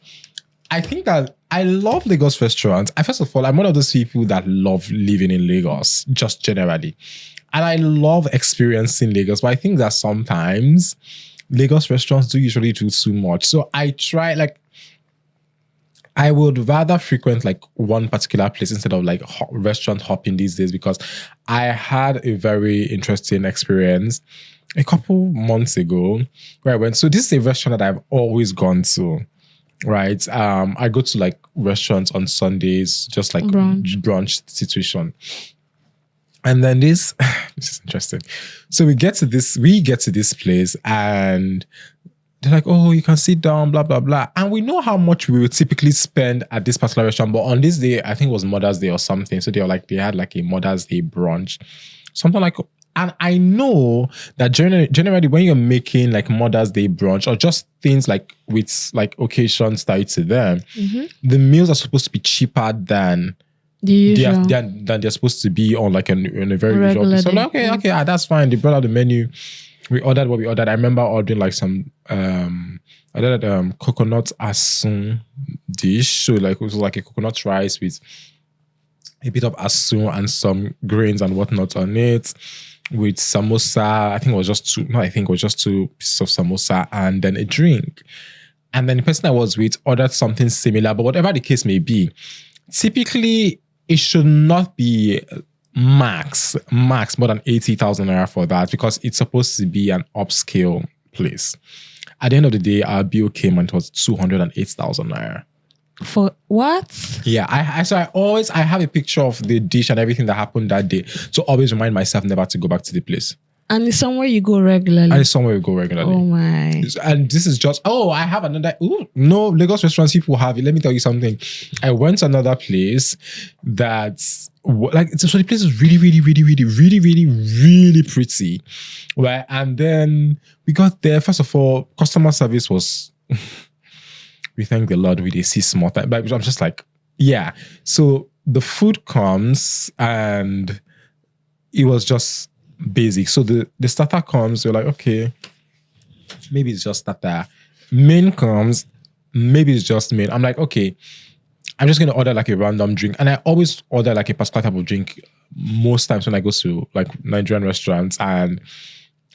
I think that I love Lagos restaurants. First of all, I'm one of those people that love living in Lagos, just generally. And I love experiencing Lagos, but I think that sometimes Lagos restaurants do usually do too much. So I try, I would rather frequent like one particular place instead of like restaurant hopping these days, because I had a very interesting experience a couple months ago where I went. So this is a restaurant that I've always gone to. Right. I go to like restaurants on Sundays, just like brunch situation. And then this is interesting. So we get to this place and they're like, oh, you can sit down, blah, blah, blah. And we know how much we would typically spend at this particular restaurant. But on this day, I think it was Mother's Day or something. So they had like a Mother's Day brunch. Something like, and I know that generally when you're making like Mother's Day brunch or just things like with like occasions tied to them, the meals are supposed to be cheaper than they're supposed to be on like on a very usual day. So I'm like, okay, that's fine. They brought out the menu. We ordered what we ordered. I remember ordering like some coconut asun dish. So like it was like a coconut rice with a bit of asun and some grains and whatnot on it, with samosa. I think it was just two pieces of samosa and then a drink. And then the person I was with ordered something similar, but whatever the case may be, typically it should not be max more than 80,000 naira for that, because it's supposed to be an upscale place. At the end of the day, our bill came and it was 208,000 naira. For what? Yeah, I have a picture of the dish and everything that happened that day to always remind myself never to go back to the place. And it's somewhere you go regularly. Oh my. And this is just, I have another, no, Lagos restaurants, people have it. Let me tell you something. I went to another place that's like, so the place is really, really, really, really, really, really, really pretty. Right? And then we got there. First of all, customer service was, we thank the Lord, we did see small time. But I'm just like, yeah. So the food comes and it was just basic. So the starter comes, you're like, okay, maybe it's just starter. Main comes, maybe it's just main. I'm like, okay, I'm just going to order like a random drink. And I always order like a particular type of drink most times when I go to like Nigerian restaurants. And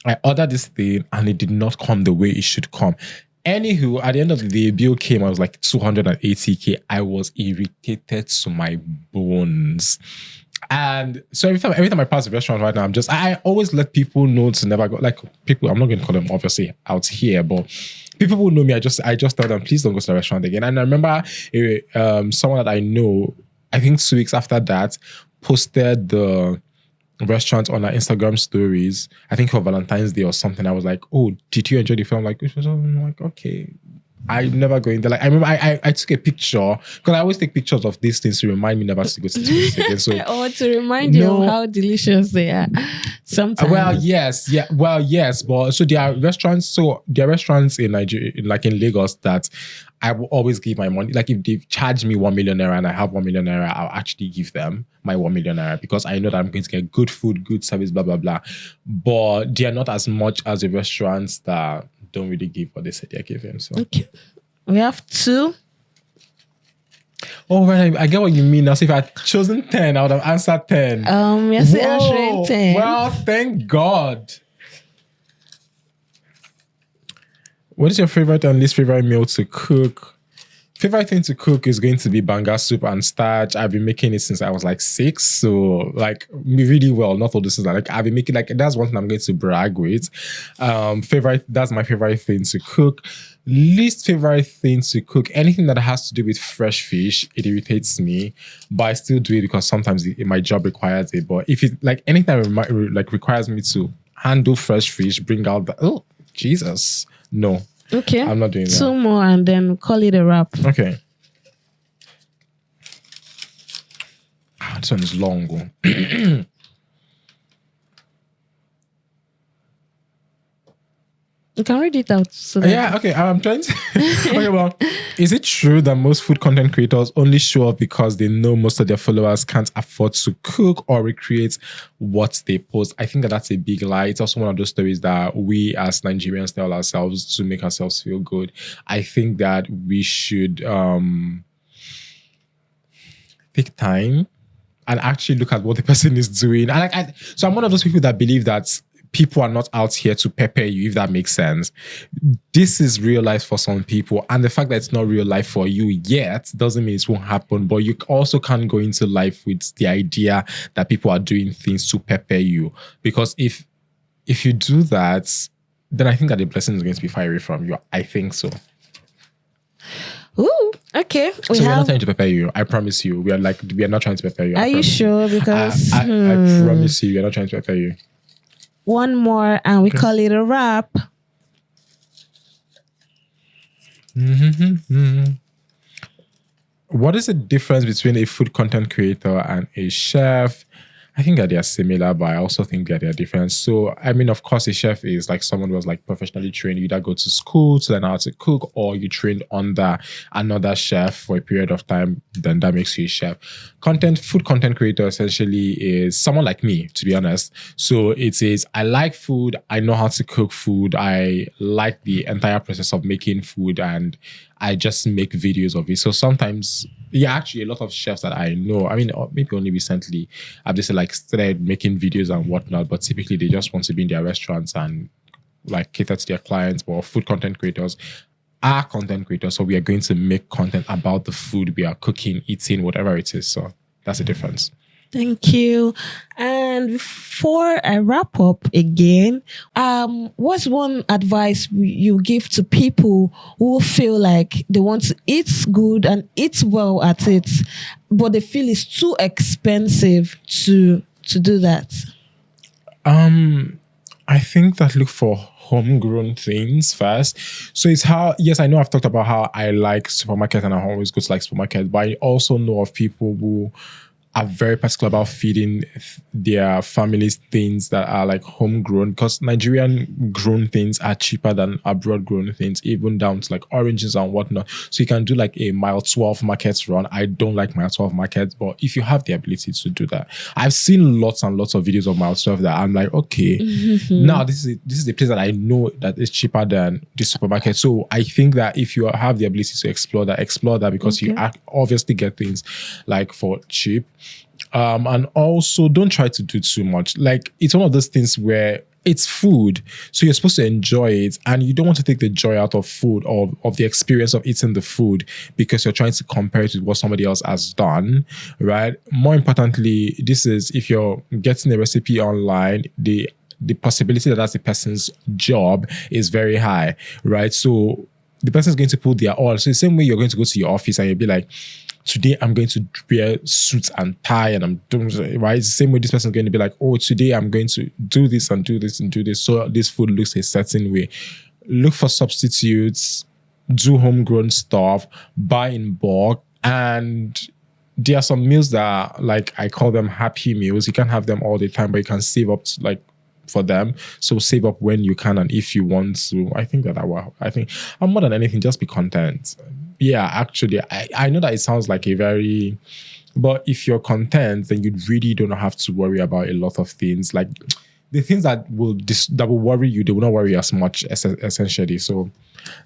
I ordered this thing and it did not come the way it should come. Anywho, at the end of the day, bill came, I was like 280K. I was irritated to my bones. And so every time I pass a restaurant right now, I always let people know to never go. Like people, I'm not going to call them obviously out here, but people who know me, I just tell them, please don't go to the restaurant again. And I remember someone that I know, I think 2 weeks after that, posted the restaurant on our Instagram stories, I think for Valentine's Day or something. I was like, oh, did you enjoy the film? I'm like, okay. I never go in there. Like I remember I took a picture, because I always take pictures of these things to remind me never to go to this place again. So or to remind you of how delicious they are. Sometimes. Yes. But so there are restaurants in Nigeria, like in Lagos, that I will always give my money. Like if they charge me 1 million naira and I have 1 million naira, I'll actually give them my 1 million naira, because I know that I'm going to get good food, good service, blah, blah, blah. But they are not as much as the restaurants that don't really give what they say they're giving. So okay. We have 2. Oh, right. I get what you mean. Now, so if I had chosen 10, I would have answered 10. Yes, answering 10. Well, thank God. What is your favorite and least favorite meal to cook? Favorite thing to cook is going to be banga soup and starch. I've been making it since I was like 6. So like really well, not all this is like I've been making, like that's one thing I'm going to brag with. That's my favorite thing to cook. Least favorite thing to cook, anything that has to do with fresh fish, it irritates me, but I still do it because sometimes my job requires it. But if it like anything like requires me to handle fresh fish, bring out Jesus, no. Okay. I'm not doing that. 2 more and then call it a wrap. Okay. This one is long. You can read it out. So that yeah, okay. I'm trying to. Okay, well, is it true that most food content creators only show up because they know most of their followers can't afford to cook or recreate what they post? I think that's a big lie. It's also one of those stories that we as Nigerians tell ourselves to make ourselves feel good. I think that we should take time and actually look at what the person is doing. So I'm one of those people that believe that people are not out here to pepper you, if that makes sense. This is real life for some people. And the fact that it's not real life for you yet doesn't mean it won't happen. But you also can't go into life with the idea that people are doing things to pepper you. Because if you do that, then I think that the blessing is going to be far away from you. I think so. Ooh, okay. We're not trying to prepare you. I promise you. We are not trying to prepare you. Are you sure? Because I promise you, we are not trying to prepare you. One more, and we call it a wrap. What is the difference between a food content creator and a chef? I think that they are similar, but I also think that they are different. So, I mean, of course, a chef is like someone who was like professionally trained. You either go to school to learn how to cook, or you trained under another chef for a period of time. Then that makes you a chef. Food content creator essentially is someone like me, to be honest. So it is, I like food. I know how to cook food. I like the entire process of making food, and I just make videos of it. So sometimes, actually a lot of chefs that I know, I mean, maybe only recently, I've just like started making videos and whatnot, but typically they just want to be in their restaurants and like cater to their clients. Or food content creators are content creators. So we are going to make content about the food we are cooking, eating, whatever it is. So that's the difference. Thank you. And before I wrap up again, what's one advice you give to people who feel like they want to eat good and eat well at it, but they feel it's too expensive to do that? I think that look for homegrown things first. So it's how, yes, I know I've talked about how I like supermarket and I always go to like supermarket, but I also know of people who are very particular about feeding their families things that are like homegrown, because Nigerian grown things are cheaper than abroad grown things, even down to like oranges and whatnot. So you can do like a mile 12 markets run. I don't like mile 12 markets, but if you have the ability to do that, I've seen lots and lots of videos of mile 12 that I'm like, okay, now this is a place that I know that is cheaper than the supermarket. So I think that if you have the ability to explore that, because you obviously get things like for cheap. And also don't try to do too much. Like, it's one of those things where it's food, so you're supposed to enjoy it, and you don't want to take the joy out of food, or of the experience of eating the food, because you're trying to compare it with what somebody else has done, right? More importantly, this is, if you're getting a recipe online, the possibility that that's the person's job is very high, right? So the person's going to put their all. So the same way you're going to go to your office and you'll be like, today I'm going to wear suits and tie, and I'm doing, right? It's the same way this person is going to be like, oh, today I'm going to do this and do this and do this. So this food looks a certain way. Look for substitutes, do homegrown stuff, buy in bulk. And there are some meals that are, like, I call them happy meals. You can't have them all the time, but you can save up to, like, for them. So save up when you can and if you want to. I think I'm more than anything, just be content. Yeah, actually, I know that it sounds like but if you're content, then you really don't have to worry about a lot of things. Like, the things that will worry you, they will not worry as much, essentially. So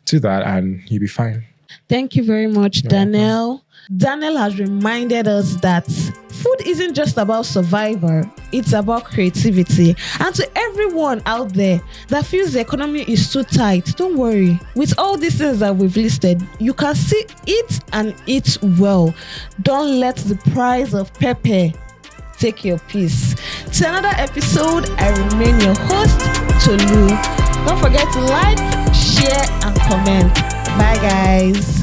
do that and you'll be fine. Thank you very much, Daniel. Daniel has reminded us that food isn't just about survival, it's about creativity. And to everyone out there that feels the economy is too tight, don't worry. With all these things that we've listed, you can still eat and eat well. Don't let the price of pepper take your piece. To another episode, I remain your host, Tolu. Don't forget to like, share, and comment. Bye, guys.